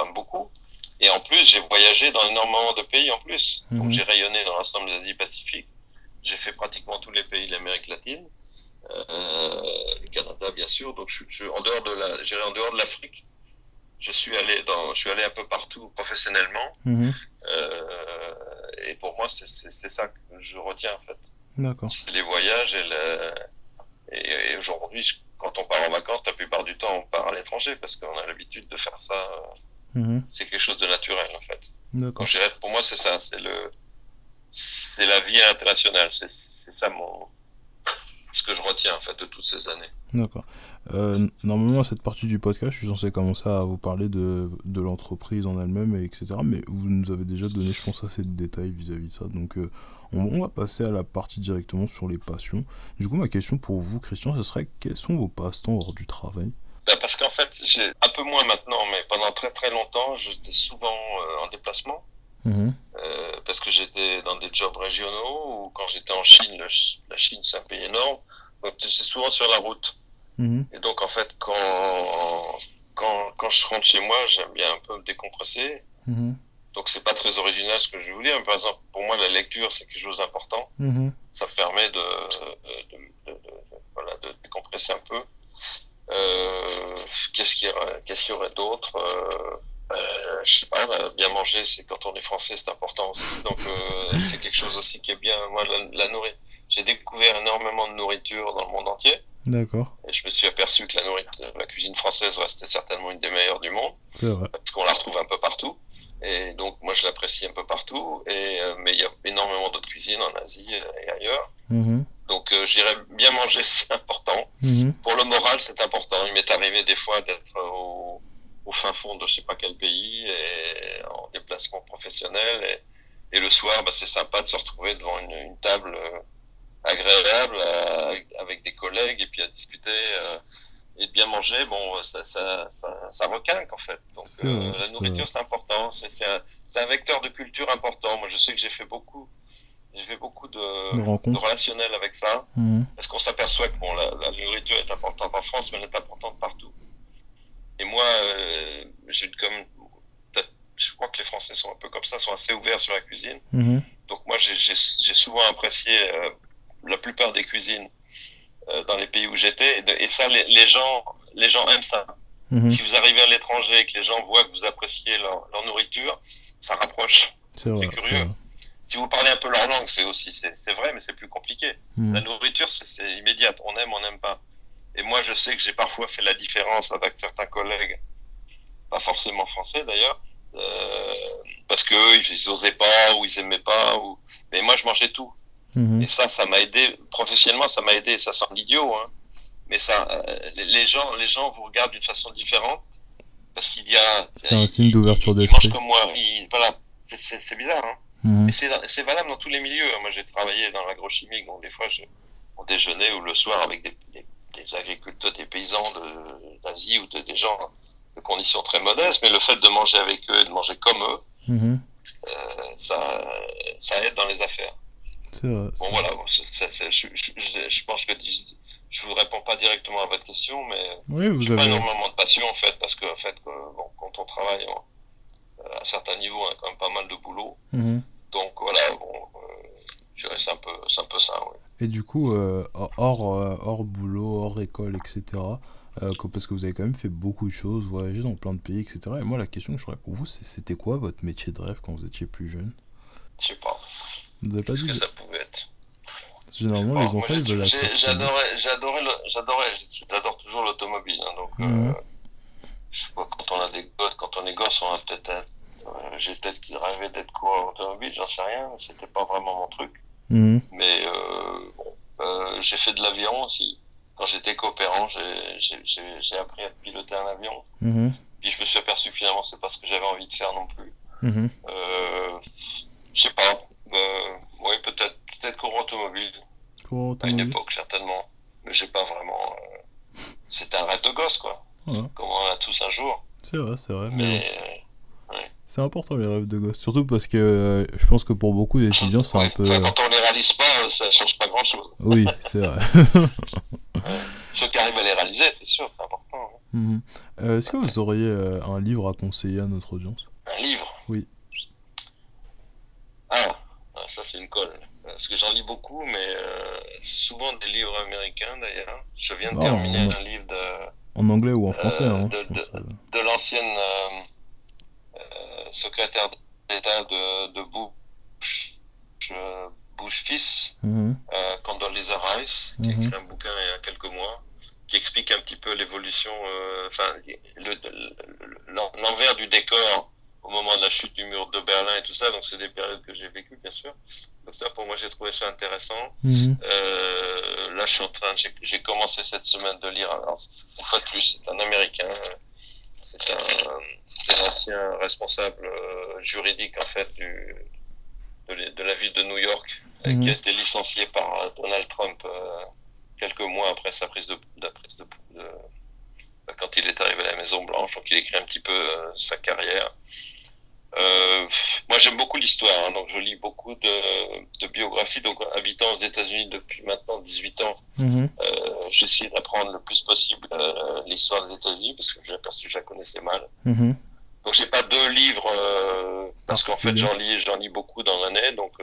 [SPEAKER 1] même beaucoup. Et en plus, j'ai voyagé dans énormément de pays en plus. Donc
[SPEAKER 3] Mhm.
[SPEAKER 1] j'ai rayonné dans l'ensemble de l'Asie-Pacifique. J'ai fait pratiquement tous les pays de l'Amérique latine, le Canada bien sûr. Donc j'irai en dehors de l'Afrique. Je suis allé un peu partout professionnellement.
[SPEAKER 3] Mhm.
[SPEAKER 1] Et pour moi, c'est ça que je retiens en fait.
[SPEAKER 3] D'accord.
[SPEAKER 1] C'est les voyages et aujourd'hui, quand on part en vacances, la plupart du temps, on part à l'étranger parce qu'on a l'habitude de faire ça.
[SPEAKER 3] Mhm.
[SPEAKER 1] C'est quelque chose de naturel en fait. Donc
[SPEAKER 3] D'accord.
[SPEAKER 1] je dirais, pour moi, c'est ça. C'est la vie internationale. C'est ça ce que je retiens en fait de toutes ces années.
[SPEAKER 3] D'accord. Normalement, à cette partie du podcast, je suis censé commencer à vous parler de l'entreprise en elle-même, et etc. Mais vous nous avez déjà donné, je pense, assez de détails vis-à-vis de ça. Donc, on va passer à la partie directement sur les passions. Du coup, ma question pour vous, Christian, ce serait quels sont vos passe-temps hors du travail?
[SPEAKER 1] Ben, parce qu'en fait, j'ai un peu moins maintenant, mais pendant très très longtemps, j'étais souvent en déplacement.
[SPEAKER 3] Mhm.
[SPEAKER 1] parce que j'étais dans des jobs régionaux ou quand j'étais en Chine, la Chine c'est un pays énorme, donc c'est souvent sur la route.
[SPEAKER 3] Mhm.
[SPEAKER 1] Et donc en fait quand je rentre chez moi, j'aime bien un peu me décompresser.
[SPEAKER 3] Mhm.
[SPEAKER 1] Donc c'est pas très original ce que je vais vous dire, mais par exemple pour moi la lecture c'est quelque chose d'important.
[SPEAKER 3] Mhm.
[SPEAKER 1] Ça me permet voilà, de décompresser un peu. Qu'est-ce qu'il y aurait d'autre je sais pas, bien manger, c'est quand on est français, c'est important aussi. Donc c'est quelque chose aussi qui est bien. Moi, la nourriture, j'ai découvert énormément de nourriture dans le monde entier,
[SPEAKER 3] D'accord.
[SPEAKER 1] et je me suis aperçu que la cuisine française restait certainement une des meilleures du monde,
[SPEAKER 3] C'est vrai.
[SPEAKER 1] parce qu'on la retrouve un peu partout. Et donc moi, je l'apprécie un peu partout. Mais il y a énormément d'autres cuisines en Asie et ailleurs.
[SPEAKER 3] Mhm.
[SPEAKER 1] Donc je dirais bien manger, c'est important.
[SPEAKER 3] Mhm.
[SPEAKER 1] Pour le moral, c'est important. Il m'est arrivé des fois d'être au fin fond de je sais pas quel pays et en déplacement professionnel et le soir, bah, c'est sympa de se retrouver devant une table agréable avec des collègues et puis à discuter et de bien manger. Bon, ça requinque en fait. Donc
[SPEAKER 3] C'est vrai.
[SPEAKER 1] la
[SPEAKER 3] C'est vrai.
[SPEAKER 1] nourriture c'est important. C'est un vecteur de culture important. Moi, je sais que j'ai fait beaucoup
[SPEAKER 3] De
[SPEAKER 1] de
[SPEAKER 3] rencontres.
[SPEAKER 1] relationnel avec ça.
[SPEAKER 3] Mhm.
[SPEAKER 1] Parce qu'on s'aperçoit que bon, la nourriture est importante en France, mais elle est importante partout. Et moi, je crois que les Français sont un peu comme ça, sont assez ouverts sur la cuisine.
[SPEAKER 3] Mhm.
[SPEAKER 1] Donc moi, j'ai souvent apprécié la plupart des cuisines dans les pays où j'étais. Et ça, les gens aiment ça.
[SPEAKER 3] Mhm.
[SPEAKER 1] Si vous arrivez à l'étranger et que les gens voient que vous appréciez leur nourriture, ça rapproche.
[SPEAKER 3] C'est vrai.
[SPEAKER 1] C'est
[SPEAKER 3] C'est
[SPEAKER 1] curieux.
[SPEAKER 3] vrai.
[SPEAKER 1] Si vous parlez un peu leur langue, c'est vrai, mais c'est plus compliqué. La
[SPEAKER 3] Mhm.
[SPEAKER 1] nourriture, c'est immédiat. On n'aime pas. Et moi, je sais que j'ai parfois fait la différence avec certains collègues, pas forcément français d'ailleurs, euh, parce que eux, ils osaient pas ou ils aimaient pas. Mais moi, je mangeais tout.
[SPEAKER 3] Mhm.
[SPEAKER 1] Et ça m'a aidé professionnellement, ça m'a aidé. Ça semble idiot, hein. Mais ça, les gens vous regardent d'une façon différente parce qu'il y a,
[SPEAKER 3] C'est un signe d'ouverture
[SPEAKER 1] ils mangent
[SPEAKER 3] d'esprit.
[SPEAKER 1] comme moi. Voilà, c'est bizarre, hein.
[SPEAKER 3] Mhm.
[SPEAKER 1] Et c'est valable dans tous les milieux. Moi, j'ai travaillé dans l'agrochimie, donc des fois, on déjeunait ou le soir avec des agriculteurs, des paysans d'Asie ou des gens de conditions très modestes, mais le fait de manger avec eux, de manger comme eux,
[SPEAKER 3] Mhm.
[SPEAKER 1] ça, ça aide dans les affaires.
[SPEAKER 3] C'est vrai.
[SPEAKER 1] Bon,
[SPEAKER 3] C'est vrai.
[SPEAKER 1] voilà, bon, je pense que je vous réponds pas directement à votre question, mais
[SPEAKER 3] Oui, vous
[SPEAKER 1] j'ai pas
[SPEAKER 3] avez.
[SPEAKER 1] énormément de passion en fait, parce que en fait, bon, quand on travaille à un certain niveau, on a quand même pas mal de boulot.
[SPEAKER 3] Mhm.
[SPEAKER 1] Donc voilà, bon, je dirais c'est un peu ça, oui.
[SPEAKER 3] Et du coup, hors boulot, hors école, etc., parce que vous avez quand même fait beaucoup de choses, voyagé dans plein de pays, etc. Et moi, la question que j'aurais pour vous, c'était quoi votre métier de rêve quand vous étiez plus jeune?
[SPEAKER 1] Je sais pas
[SPEAKER 3] Vous avez pas
[SPEAKER 1] ce
[SPEAKER 3] dit
[SPEAKER 1] que
[SPEAKER 3] de...
[SPEAKER 1] ça pouvait être. Je sais
[SPEAKER 3] Généralement,
[SPEAKER 1] pas.
[SPEAKER 3] les
[SPEAKER 1] Moi,
[SPEAKER 3] enfants, ils veulent être astronautes.
[SPEAKER 1] j'adore toujours l'automobile, hein, donc
[SPEAKER 3] Mhm.
[SPEAKER 1] je sais pas, quand on est gosse, on a j'ai peut-être rêvé d'être coureur automobile, j'en sais rien, c'était pas vraiment mon truc.
[SPEAKER 3] Mhm.
[SPEAKER 1] Mais bon, j'ai fait de l'avion aussi. Quand j'étais coopérant, j'ai appris à piloter un avion.
[SPEAKER 3] Mhm.
[SPEAKER 1] Puis je me suis aperçu que finalement, c'est pas ce que j'avais envie de faire non plus.
[SPEAKER 3] Mhm.
[SPEAKER 1] Euh, je sais pas. Oui, peut-être coureur automobile
[SPEAKER 3] Coureur
[SPEAKER 1] à une
[SPEAKER 3] automobile.
[SPEAKER 1] époque certainement. Mais j'ai pas vraiment. C'était un rêve de gosse quoi.
[SPEAKER 3] Voilà.
[SPEAKER 1] Comme on a tous un jour.
[SPEAKER 3] C'est vrai, mais bon.
[SPEAKER 1] Mais ouais.
[SPEAKER 3] C'est important les rêves de gosse. Surtout parce que je pense que pour beaucoup d'étudiants, c'est un
[SPEAKER 1] Ouais. Enfin,
[SPEAKER 3] peu.
[SPEAKER 1] quand on les réalise pas, ça change pas grand-chose.
[SPEAKER 3] Oui, c'est vrai.
[SPEAKER 1] Ouais. Ceux qui arrivent à les réaliser, c'est sûr, c'est important, hein.
[SPEAKER 3] Mhm. Est-ce que vous auriez un livre à conseiller à notre audience?
[SPEAKER 1] Un livre.
[SPEAKER 3] Oui.
[SPEAKER 1] Ah, ça c'est une colle. Parce que j'en lis beaucoup, mais souvent des livres américains d'ailleurs. Je viens de
[SPEAKER 3] Ah,
[SPEAKER 1] terminer un livre
[SPEAKER 3] en anglais ou en français,
[SPEAKER 1] euh,
[SPEAKER 3] hein,
[SPEAKER 1] de,
[SPEAKER 3] je pense.
[SPEAKER 1] de, de l'ancienne secrétaire d'État de Bush, Bush fils,
[SPEAKER 3] Mhm.
[SPEAKER 1] Condoleezza Rice, qui a
[SPEAKER 3] Mhm.
[SPEAKER 1] écrit un bouquin il y a quelques mois, qui explique un petit peu l'évolution, enfin l'envers du décor au moment de la chute du mur de Berlin et tout ça. Donc c'est des périodes que j'ai vécues, bien sûr. Donc ça, pour moi, j'ai trouvé ça intéressant.
[SPEAKER 3] Mhm.
[SPEAKER 1] Là, j'ai commencé cette semaine de lire. Alors, une fois de plus, c'est un Américain. C'est un ancien responsable juridique en fait de la ville de New York, qui a
[SPEAKER 3] Mhm.
[SPEAKER 1] été licencié par Donald Trump quelques mois après sa prise quand il est arrivé à la Maison Blanche. Donc il écrit un petit peu sa carrière. Euh, moi, j'aime beaucoup l'histoire, hein, donc je lis beaucoup de biographies. Donc, habitant aux États-Unis depuis maintenant 18 ans, j'essaie d'apprendre le plus possible l'histoire des États-Unis parce que je la connaissais mal. Donc, j'ai pas 2 livres parce qu'en fait, j'en lis beaucoup dans l'année. Donc,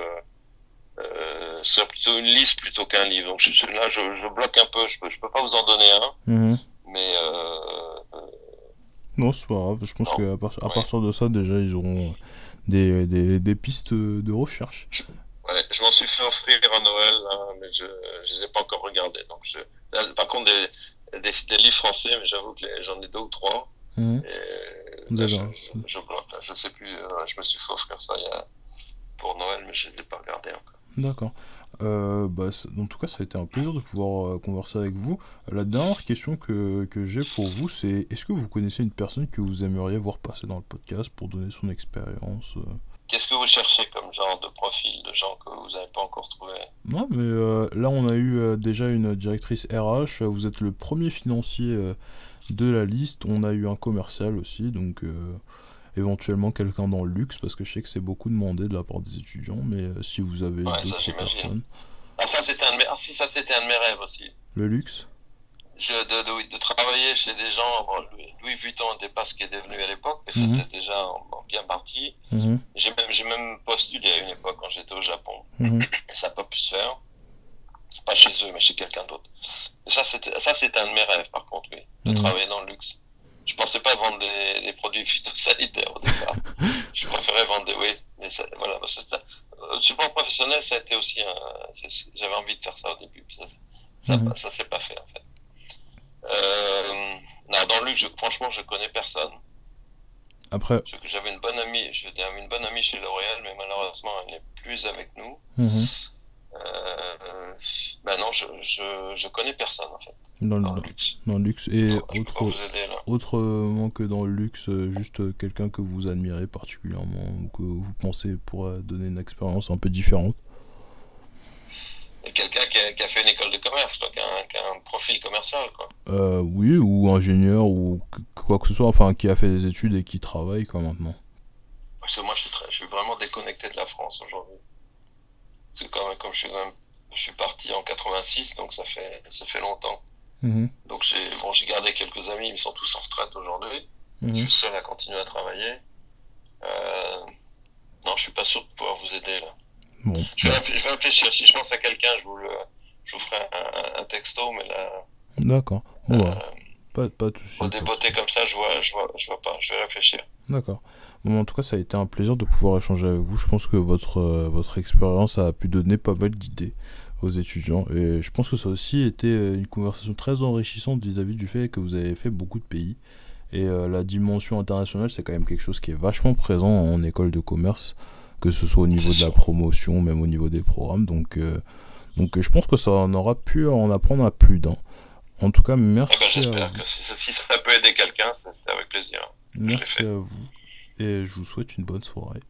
[SPEAKER 1] c'est plutôt une liste plutôt qu'un livre. Donc, là, je bloque un peu. Je peux pas vous en donner un, mais
[SPEAKER 3] non, c'est pas grave. Je pense qu'à
[SPEAKER 1] ouais.
[SPEAKER 3] partir de ça, déjà, ils auront des pistes de recherche.
[SPEAKER 1] Je m'en suis fait offrir à Noël, hein, mais je les ai pas encore regardés. Donc là, par contre, des livres français, mais j'avoue que j'en ai 2 ou 3. Et là, je bloque. Là. Je sais plus. Je me suis fait offrir ça pour Noël, mais je les ai pas regardés encore.
[SPEAKER 3] D'accord. En tout cas, ça a été un plaisir de pouvoir converser avec vous. La dernière question que j'ai pour vous, c'est est-ce que vous connaissez une personne que vous aimeriez voir passer dans le podcast pour donner son expérience
[SPEAKER 1] Qu'est-ce que vous cherchez comme genre de profil de gens que vous n'avez pas encore trouvé?
[SPEAKER 3] Non, mais là, on a eu déjà une directrice RH. Vous êtes le premier financier de la liste. On a eu un commercial aussi, donc éventuellement quelqu'un dans le luxe, parce que je sais que c'est beaucoup demandé de la part des étudiants, mais si vous avez d'autres personnes...
[SPEAKER 1] ça c'était un de mes rêves aussi.
[SPEAKER 3] Le luxe?
[SPEAKER 1] De travailler chez des gens, Louis Vuitton n'était pas ce qui est devenu à l'époque, mais c'était déjà bien parti. J'ai même postulé à une époque quand j'étais au Japon, et ça n'a pas pu se faire. Pas chez eux, mais chez quelqu'un d'autre. Et ça c'était un de mes rêves, par contre, oui, de travailler dans le luxe. Je pensais pas vendre des produits phytosanitaires au départ. Je préférais vendre mais voilà, support professionnel, ça a été aussi j'avais envie de faire ça au début, puis ça s'est pas fait en fait. Non, dans le luxe, franchement, je connais personne.
[SPEAKER 3] Après,
[SPEAKER 1] j'avais une bonne amie chez L'Oréal, mais malheureusement, elle n'est plus avec nous. Non, je connais personne en fait. Dans le luxe.
[SPEAKER 3] Dans le luxe. Et
[SPEAKER 1] autrement
[SPEAKER 3] que dans le luxe, juste quelqu'un que vous admirez particulièrement ou que vous pensez pourrait donner une expérience un peu différente.
[SPEAKER 1] Et quelqu'un qui a fait une école de commerce, quoi, qui a un profil commercial, quoi.
[SPEAKER 3] Oui, ou ingénieur ou quoi que ce soit, enfin qui a fait des études et qui travaille quoi maintenant.
[SPEAKER 1] Parce que moi je suis vraiment déconnecté de la France aujourd'hui. Parce que comme je suis parti en 86, donc ça fait longtemps. Donc j'ai gardé quelques amis, ils sont tous en retraite aujourd'hui. Je suis seul à continuer à travailler. Non, je suis pas sûr de pouvoir vous aider là.
[SPEAKER 3] Bon.
[SPEAKER 1] Je vais réfléchir. Si je pense à quelqu'un, je vous ferai un texto, mais là.
[SPEAKER 3] D'accord. Pas de soucis.
[SPEAKER 1] Des beautés comme ça, je vois pas. Je vais réfléchir.
[SPEAKER 3] D'accord. Bon, en tout cas, ça a été un plaisir de pouvoir échanger avec vous. Je pense que votre expérience a pu donner pas mal d'idées aux étudiants. Et je pense que ça a aussi été une conversation très enrichissante vis-à-vis du fait que vous avez fait beaucoup de pays. Et la dimension internationale, c'est quand même quelque chose qui est vachement présent en école de commerce, que ce soit au niveau de la promotion, même au niveau des programmes. Donc je pense que ça en aura pu en apprendre à plus d'un. En tout cas, merci.
[SPEAKER 1] J'espère que si ça peut aider quelqu'un, c'est avec plaisir.
[SPEAKER 3] Merci à vous. Et je vous souhaite une bonne soirée.